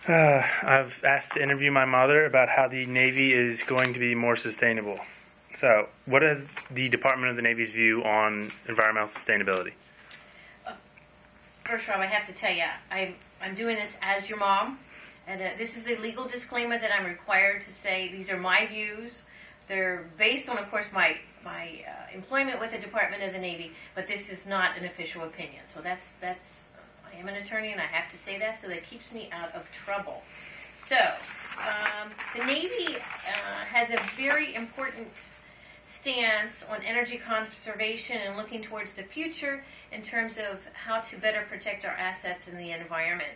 I've asked to interview my mother about how the Navy is going to be more sustainable. So, what is the Department of the Navy's view on environmental sustainability? First, Rob, I have to tell you, I'm doing this as your mom, and this is the legal disclaimer that I'm required to say. These are my views. They're based on, of course, my employment with the Department of the Navy, but this is not an official opinion. So that's I am an attorney, and I have to say that, so that keeps me out of trouble. So, the Navy has a very important stance on energy conservation and looking towards the future in terms of how to better protect our assets in the environment.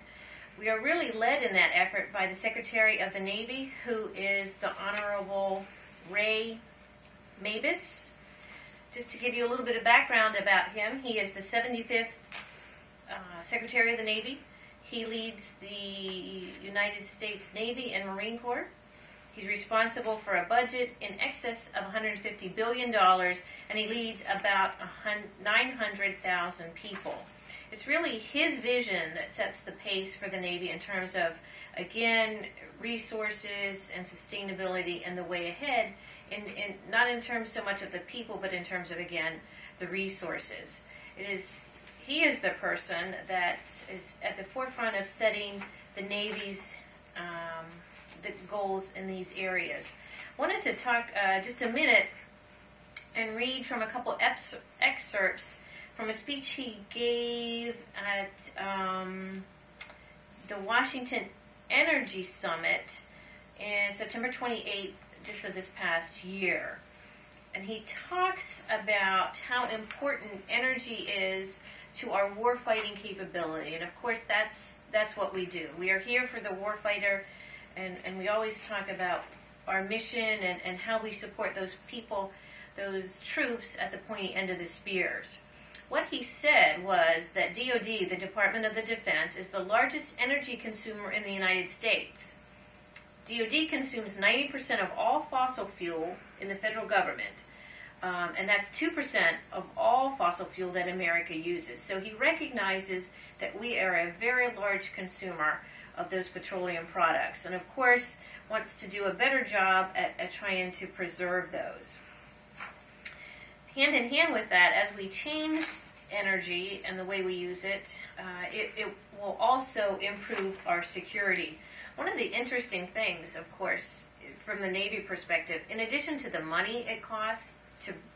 We are really led in that effort by the Secretary of the Navy, who is the Honorable Ray Mabus. Just to give you a little bit of background about him, he is the 75th Secretary of the Navy. He leads the United States Navy and Marine Corps. He's responsible for a budget in excess of $150 billion, and he leads about 900,000 people. It's really his vision that sets the pace for the Navy in terms of, again, resources and sustainability and the way ahead, not in terms so much of the people, but in terms of, again, the resources. He is the person that is at the forefront of setting the Navy's the goals in these areas. I wanted to talk just a minute and read from a couple excerpts from a speech he gave at the Washington Energy Summit in September 28th, just of this past year. And he talks about how important energy is to our warfighting capability. And of course, that's what we do. We are here for the warfighter, and we always talk about our mission and how we support those people, those troops at the pointy end of the spears. What he said was that DoD, the Department of the Defense, is the largest energy consumer in the United States. DoD consumes 90% of all fossil fuel in the federal government. And that's 2% of all fossil fuel that America uses. So he recognizes that we are a very large consumer of those petroleum products, and of course wants to do a better job at trying to preserve those. Hand in hand with that, as we change energy and the way we use it, it will also improve our security. One of the interesting things, of course, from the Navy perspective, in addition to the money it costs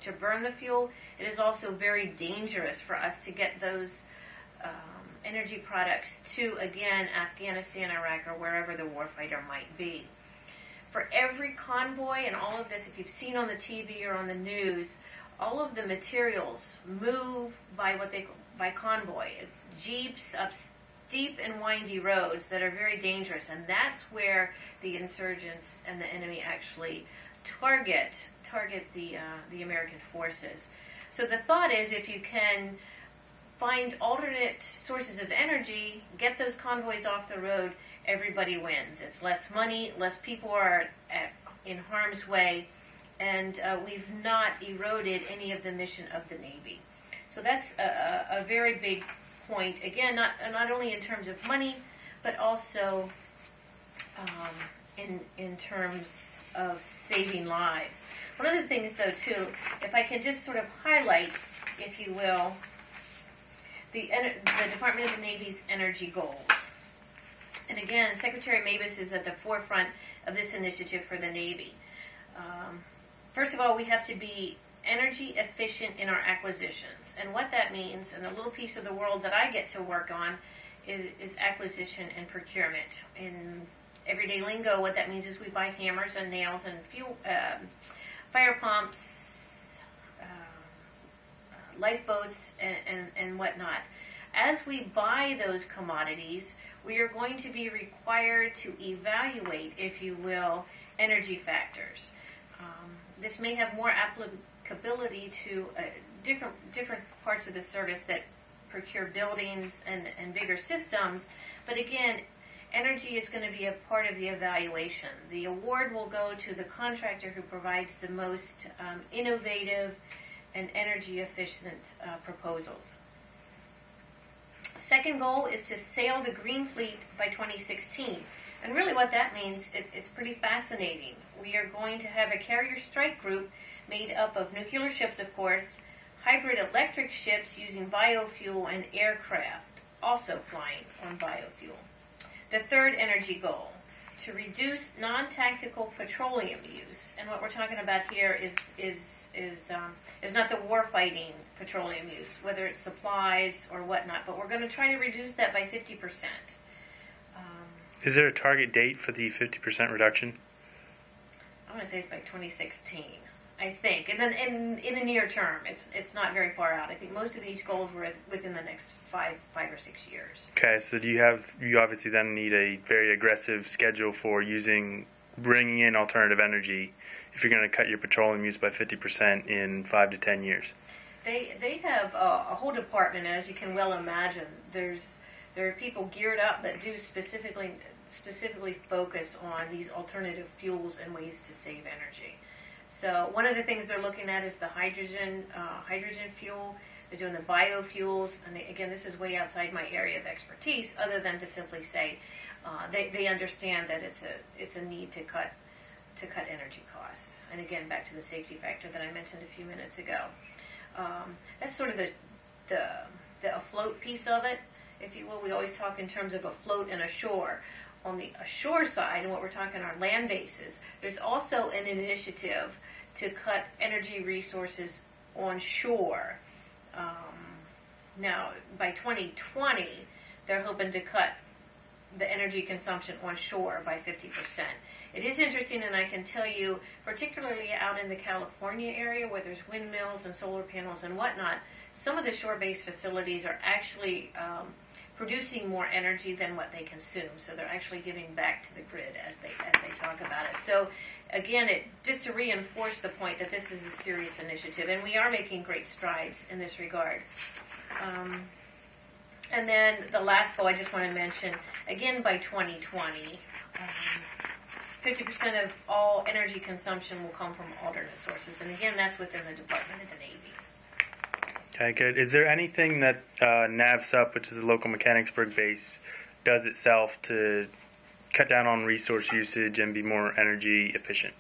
to burn the fuel, it is also very dangerous for us to get those energy products to, again, Afghanistan, Iraq, or wherever the warfighter might be. For every convoy and all of this, if you've seen on the TV or on the news, all of the materials move by by convoy. It's jeeps up steep and windy roads that are very dangerous, and that's where the insurgents and the enemy actually target the American forces. So the thought is, if you can find alternate sources of energy, get those convoys off the road, everybody wins. It's less money, less people are in harm's way, and we've not eroded any of the mission of the Navy. So that's a very big point. Again, not only in terms of money, but also in terms of saving lives. One of the things, though, too, if I can just sort of highlight, if you will, the Department of the Navy's energy goals. And again, Secretary Mabus is at the forefront of this initiative for the Navy. First of all, we have to be energy efficient in our acquisitions. And what that means, and the little piece of the world that I get to work on, is acquisition and procurement. In everyday lingo, what that means is we buy hammers and nails and fuel, fire pumps, lifeboats, and whatnot. As we buy those commodities, we are going to be required to evaluate, if you will, energy factors. This may have more applicability to different parts of the service that procure buildings and bigger systems, but again, energy is going to be a part of the evaluation. The award will go to the contractor who provides the most innovative and energy efficient proposals. Second goal is to sail the Green Fleet by 2016. And really what that means is pretty fascinating. We are going to have a carrier strike group made up of nuclear ships, of course, hybrid electric ships using biofuel, and aircraft also flying on biofuel. The third energy goal, to reduce non-tactical petroleum use. And what we're talking about here is not the war-fighting petroleum use, whether it's supplies or whatnot, but we're going to try to reduce that by 50%. Is there a target date for the 50% reduction? I'm going to say it's by 2016, I think. And then in the near term, it's not very far out. I think most of these goals were within the next five or 6 years. Okay, so you obviously then need a very aggressive schedule for bringing in alternative energy if you're going to cut your petroleum use by 50% in 5 to 10 years. They have a whole department, as you can well imagine. There are people geared up that do specifically focus on these alternative fuels and ways to save energy. So one of the things they're looking at is the hydrogen fuel. They're doing the biofuels, and again, this is way outside my area of expertise, other than to simply say they understand that it's a need to cut energy costs. And again, back to the safety factor that I mentioned a few minutes ago. That's sort of the afloat piece of it, if you will. We always talk in terms of afloat and ashore. On the ashore side, and what we're talking our land bases, there's also an initiative to cut energy resources on shore. Now, by 2020, they're hoping to cut the energy consumption on shore by 50%. It is interesting, and I can tell you, particularly out in the California area where there's windmills and solar panels and whatnot, some of the shore-based facilities are actually producing more energy than what they consume. So they're actually giving back to the grid as they talk about it. So again, just to reinforce the point that this is a serious initiative, and we are making great strides in this regard. And then the last goal I just want to mention, again by 2020, 50% of all energy consumption will come from alternate sources. And again, that's within the Department of the Navy. Okay, good. Is there anything that NAVSUP, which is the local Mechanicsburg base, does itself to cut down on resource usage and be more energy efficient?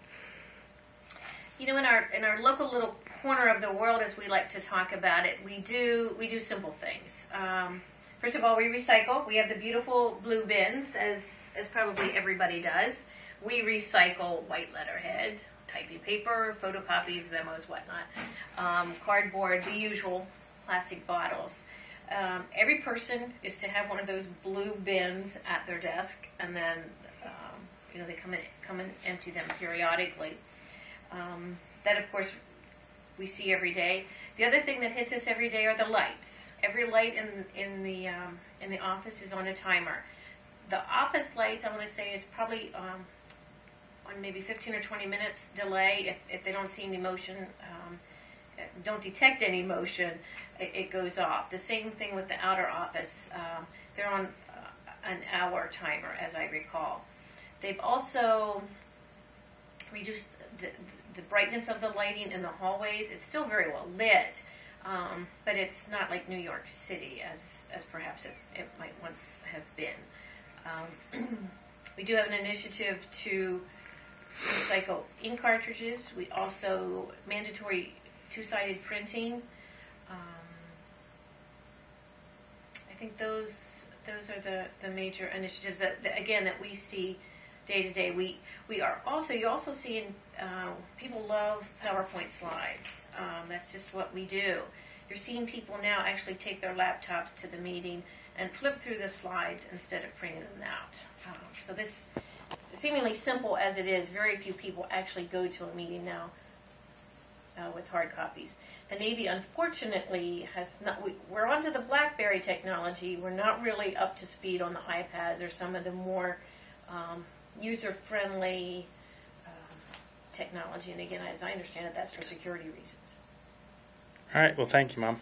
You know, in our local little corner of the world, as we like to talk about it, we do simple things. First of all, we recycle. We have the beautiful blue bins, as probably everybody does. We recycle white letterhead, typing paper, photocopies, memos, whatnot, cardboard, the usual plastic bottles. Every person is to have one of those blue bins at their desk, and then they come and empty them periodically. That, of course, we see every day. The other thing that hits us every day are the lights. Every light in the office is on a timer. The office lights, I want to say, is probably on maybe 15 or 20 minutes delay. If they don't see any motion, don't detect any motion, it goes off. The same thing with the outer office. They're on an hour timer, as I recall. They've also reduced the brightness of the lighting in the hallways. It's still very well lit, but it's not like New York City as perhaps it might once have been. We do have an initiative to recycle ink cartridges. We also mandatory two-sided printing. I think those are the major initiatives that we see day to day. We are also, you also see people love PowerPoint slides. That's just what we do. You're seeing people now actually take their laptops to the meeting and flip through the slides instead of printing them out. So this, seemingly simple as it is, very few people actually go to a meeting now with hard copies. The Navy, unfortunately, has not. We're onto the BlackBerry technology. We're not really up to speed on the iPads or some of the more user-friendly technology. And again, as I understand it, that's for security reasons. All right. Well, thank you, Mom.